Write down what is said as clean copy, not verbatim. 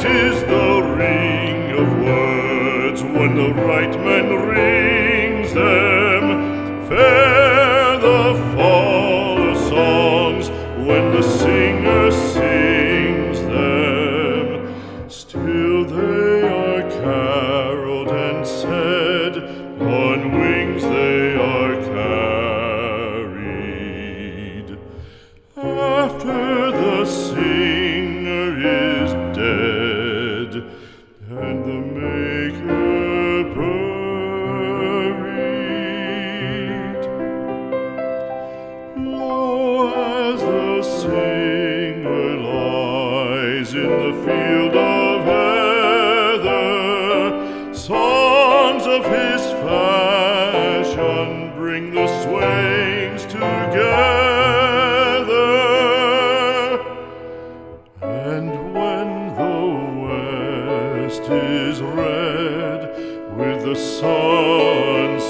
Sweet is the ring of words when the right man rings them. Fair the fall of songs when the singer sings them. Still they are caroled and said, on wings they are carried. After the singer is dead and the maker buried, lo, as the singer lies in the field of heather, songs of his fashion bring the swains together. And when the west is red with the sunset